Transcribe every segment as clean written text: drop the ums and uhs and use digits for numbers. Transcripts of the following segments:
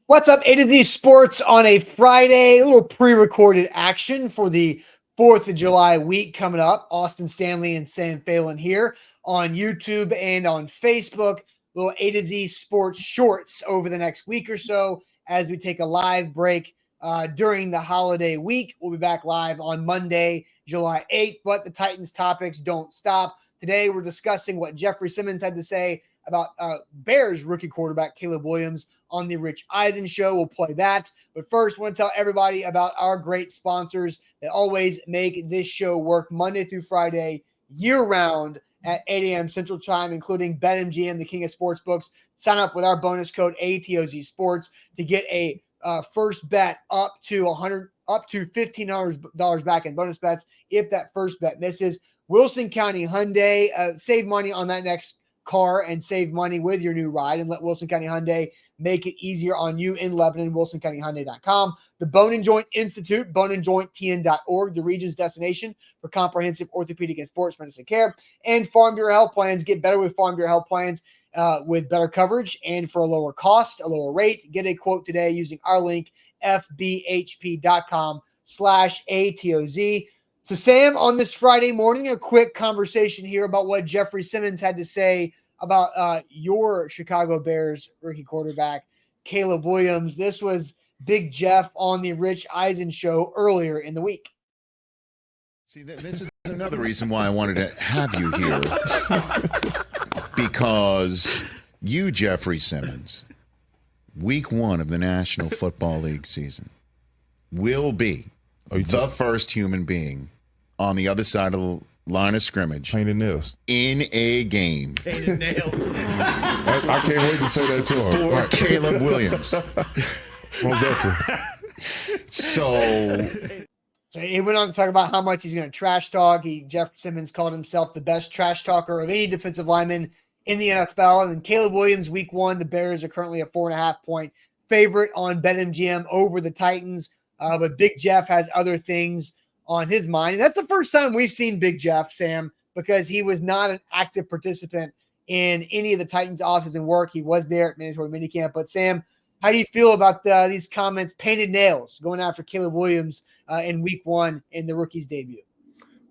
What's up? A to Z Sports on a Friday, a little pre-recorded action for the 4th of July week coming up. Austin Stanley and Sam Phelan here on YouTube and on Facebook. Little A to Z Sports shorts over the next week or so as we take a live break during the holiday week. We'll be back live on Monday, July 8th, but the Titans topics don't stop. Today, we're discussing what Jeffery Simmons had to say about Bears rookie quarterback Caleb Williams on the Rich Eisen show. We'll play that. But first, I want to tell everybody about our great sponsors that always make this show work Monday through Friday, year-round at 8 a.m. Central Time, including BetMGM, the king of sportsbooks. Sign up with our bonus code ATOZ Sports to get a first bet up to $1,500 back in bonus bets if that first bet misses. Wilson County Hyundai, save money on that next car and save money with your new ride, and let Wilson County Hyundai make it easier on you in Lebanon. WilsonCountyHyundai.com. The Bone and Joint Institute, boneandjointtn.org, the region's destination for comprehensive orthopedic and sports medicine care. And Farm Bureau Health Plans. Get better with Farm Bureau Health Plans with better coverage and for a lower cost, a lower rate. Get a quote today using our link, fbhp.com/ATOZ. So, Sam, on this Friday morning, a quick conversation here about what Jeffery Simmons had to say about your Chicago Bears rookie quarterback, Caleb Williams. This was Big Jeff on the Rich Eisen show earlier in the week. See, this is another reason why I wanted to have you here. Because you, Jeffery Simmons, week one of the National Football League season, will be the first human being on the other side of the line of scrimmage. Painted nails. In a game. Painted nails. I can't wait to say that to him. For Caleb Williams. Most definitely. So he went on to talk about how much he's going to trash talk. Jeff Simmons called himself the best trash talker of any defensive lineman in the NFL. And then Caleb Williams, week one, the Bears are currently a 4.5-point favorite on BetMGM over the Titans. But Big Jeff has other things on his mind. And that's the first time we've seen Big Jeff, Sam, because he was not an active participant in any of the Titans' offseason work. He was there at mandatory minicamp. But, Sam, how do you feel about these comments, painted nails, going after Caleb Williams in week one in the rookie's debut?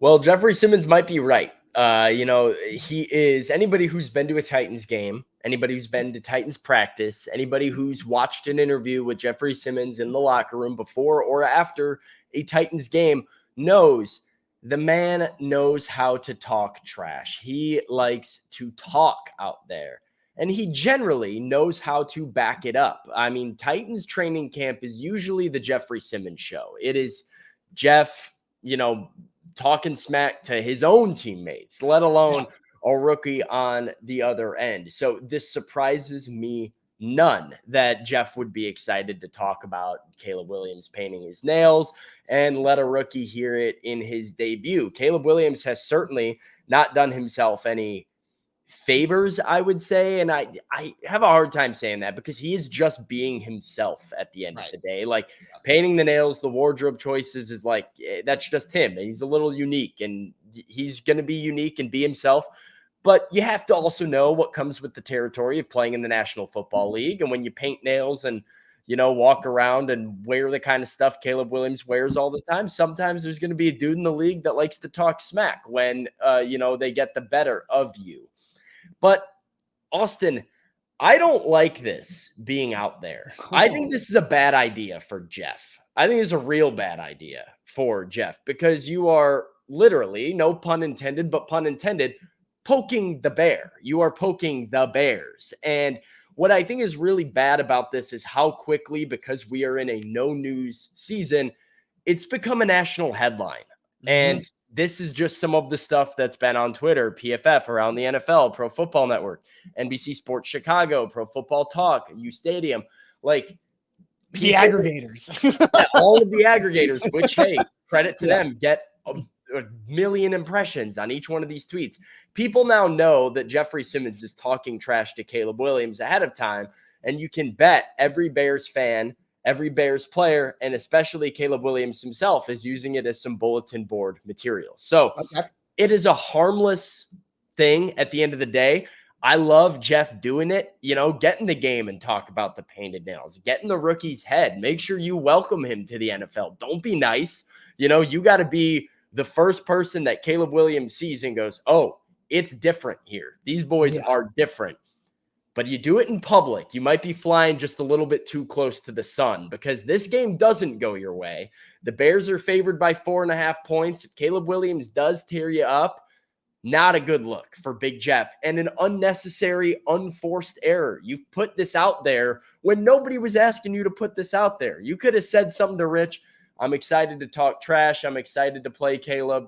Well, Jeffery Simmons might be right. He is anybody who's been to a Titans game, anybody who's been to Titans practice, anybody who's watched an interview with Jeffery Simmons in the locker room before or after a Titans game knows the man knows how to talk trash. He likes to talk out there, and he generally knows how to back it up. I mean, Titans training camp is usually the Jeffery Simmons show. It is Jeff, talking smack to his own teammates, let alone a rookie on the other end. So this surprises me none that Jeff would be excited to talk about Caleb Williams painting his nails and let a rookie hear it in his debut. Caleb Williams has certainly not done himself any favors, I would say. And I have a hard time saying that because he is just being himself at the end of the day. Like painting the nails, the wardrobe choices is like, that's just him. He's a little unique and he's going to be unique and be himself. But you have to also know what comes with the territory of playing in the National Football League. And when you paint nails and, walk around and wear the kind of stuff Caleb Williams wears all the time, sometimes there's going to be a dude in the league that likes to talk smack when, they get the better of you. But Austin, I don't like this being out there. I think this is a bad idea for Jeff. I think it's a real bad idea for Jeff because you are literally, no pun intended, but pun intended, poking the bear. You are poking the Bears. And what I think is really bad about this is how quickly, because we are in a no news season, it's become a national headline. Mm-hmm. And this is just some of the stuff that's been on Twitter, PFF, around the NFL, Pro Football Network, NBC Sports Chicago, Pro Football Talk, U Stadium, like the aggregators, all of the aggregators, which, hey, credit to them, get a million impressions on each one of these tweets. People now know that Jeffery Simmons is talking trash to Caleb Williams ahead of time, and you can bet every Bears fan, every Bears player, and especially Caleb Williams himself is using it as some bulletin board material. So It is a harmless thing at the end of the day. I love Jeff doing it, get in the game and talk about the painted nails, get in the rookie's head, make sure you welcome him to the NFL. Don't be nice. You got to be the first person that Caleb Williams sees and goes, oh, it's different here. These boys are different. But you do it in public, you might be flying just a little bit too close to the sun because this game doesn't go your way. The Bears are favored by 4.5 points. If Caleb Williams does tear you up, not a good look for Big Jeff, and an unnecessary, unforced error. You've put this out there when nobody was asking you to put this out there. You could have said something to Rich. I'm excited to talk trash. I'm excited to play Caleb.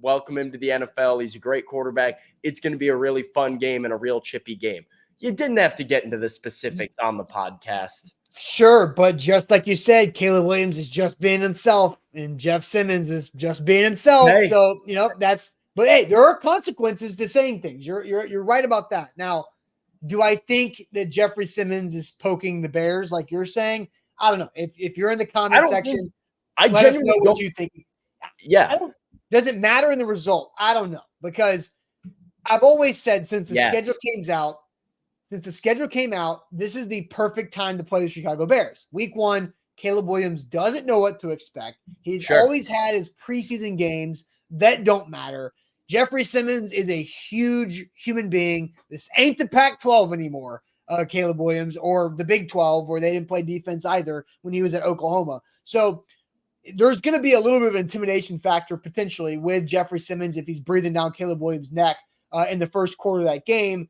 Welcome him to the NFL. He's a great quarterback. It's going to be a really fun game and a real chippy game. You didn't have to get into the specifics on the podcast. Sure, but just like you said, Caleb Williams is just being himself, and Jeff Simmons is just being himself. Hey. So, that's – but, hey, there are consequences to saying things. You're right about that. Now, do I think that Jeffrey Simmons is poking the Bears like you're saying? I don't know. If you're in the comment section, let us know what you think. Yeah. Does it matter in the result? I don't know, because I've always said since the schedule came out, this is the perfect time to play the Chicago Bears. Week 1, Caleb Williams doesn't know what to expect. He's always had his preseason games that don't matter. Jeffery Simmons is a huge human being. This ain't the Pac-12 anymore, Caleb Williams, or the Big 12, where they didn't play defense either when he was at Oklahoma. So there's going to be a little bit of an intimidation factor potentially with Jeffery Simmons if he's breathing down Caleb Williams' neck in the first quarter of that game.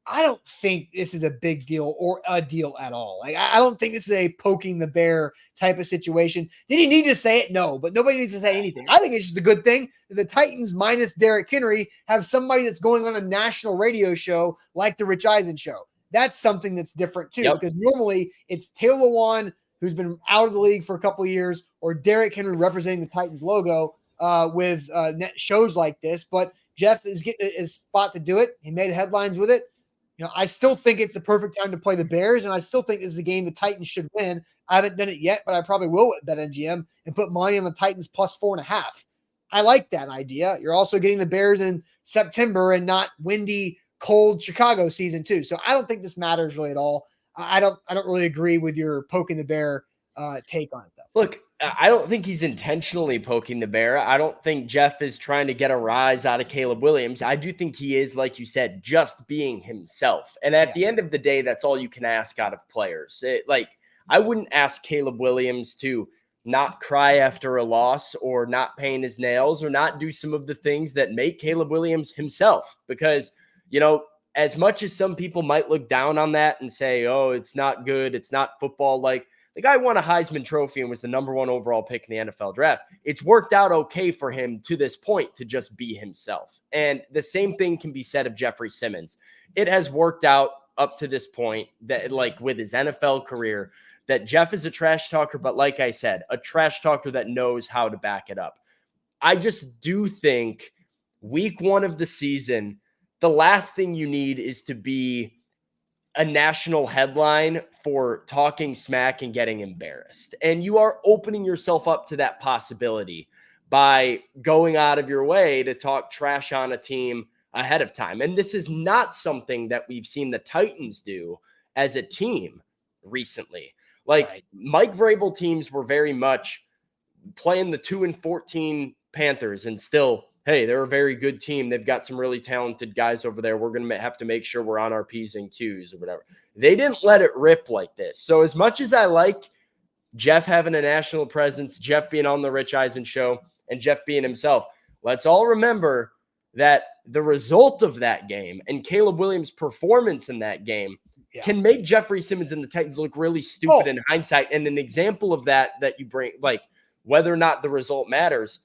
I don't think this is a big deal or a deal at all. I don't think this is a poking the bear type of situation. Did he need to say it? No, but nobody needs to say anything. I think it's just a good thing that the Titans, minus Derrick Henry, have somebody that's going on a national radio show like the Rich Eisen show. That's something that's different too, because normally it's Taylor Lewan, who's been out of the league for a couple of years, or Derrick Henry representing the Titans logo with shows like this. But Jeff is getting his spot to do it. He made headlines with it. I still think it's the perfect time to play the Bears, and I still think this is a game the Titans should win. I haven't done it yet, but I probably will at BetMGM and put money on the Titans plus 4.5. I like that idea. You're also getting the Bears in September and not windy, cold Chicago season too. So I don't think this matters really at all. I don't really agree with your poking the bear take on it though. Look, I don't think he's intentionally poking the bear. I don't think Jeff is trying to get a rise out of Caleb Williams. I do think he is, like you said, just being himself. And at the end of the day, that's all you can ask out of players. I wouldn't ask Caleb Williams to not cry after a loss or not paint his nails or not do some of the things that make Caleb Williams himself. Because, as much as some people might look down on that and say, oh, it's not good, it's not football, the guy won a Heisman Trophy and was the number 1 overall pick in the NFL draft. It's worked out okay for him to this point to just be himself. And the same thing can be said of Jeffery Simmons. It has worked out up to this point that, with his NFL career, that Jeff is a trash talker, but like I said, a trash talker that knows how to back it up. I just do think week 1 of the season, the last thing you need is to be a national headline for talking smack and getting embarrassed. And you are opening yourself up to that possibility by going out of your way to talk trash on a team ahead of time. And this is not something that we've seen the Titans do as a team recently. Mike Vrabel teams were very much playing the 2-14 Panthers and still, hey, they're a very good team. They've got some really talented guys over there. We're going to have to make sure we're on our P's and Q's or whatever. They didn't let it rip like this. So as much as I like Jeff having a national presence, Jeff being on the Rich Eisen show, and Jeff being himself, let's all remember that the result of that game and Caleb Williams' performance in that game can make Jeffery Simmons and the Titans look really stupid in hindsight. And an example of that you bring, whether or not the result matters,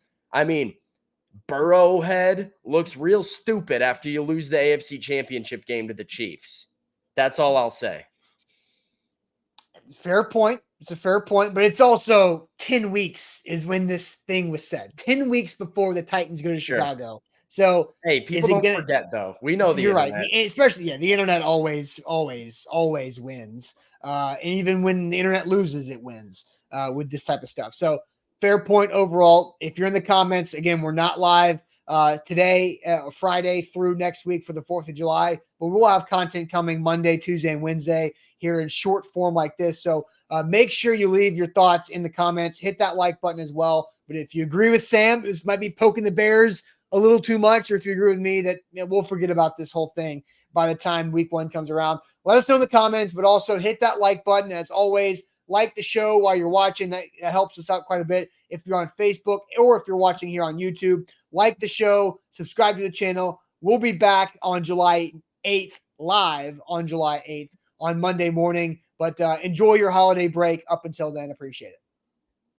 Burrowhead looks real stupid after you lose the AFC Championship game to the Chiefs. That's all I'll say. Fair point. It's a fair point, but it's also 10 weeks is when this thing was said. 10 weeks before the Titans go to Chicago. So, hey, people don't forget, though. We know the internet. Right. Especially, the internet always wins. And even when the internet loses, it wins with this type of stuff. So, fair point overall. If you're in the comments, again, we're not live today, Friday through next week for the 4th of July. But we'll have content coming Monday, Tuesday, and Wednesday here in short form like this. So make sure you leave your thoughts in the comments. Hit that like button as well. But if you agree with Sam, this might be poking the Bears a little too much, or if you agree with me that we'll forget about this whole thing by the time week 1 comes around, let us know in the comments, but also hit that like button. As always, like the show while you're watching. That helps us out quite a bit. If you're on Facebook or if you're watching here on YouTube, like the show, subscribe to the channel. We'll be back on July 8th, live on July 8th on Monday morning. But enjoy your holiday break up until then. Appreciate it.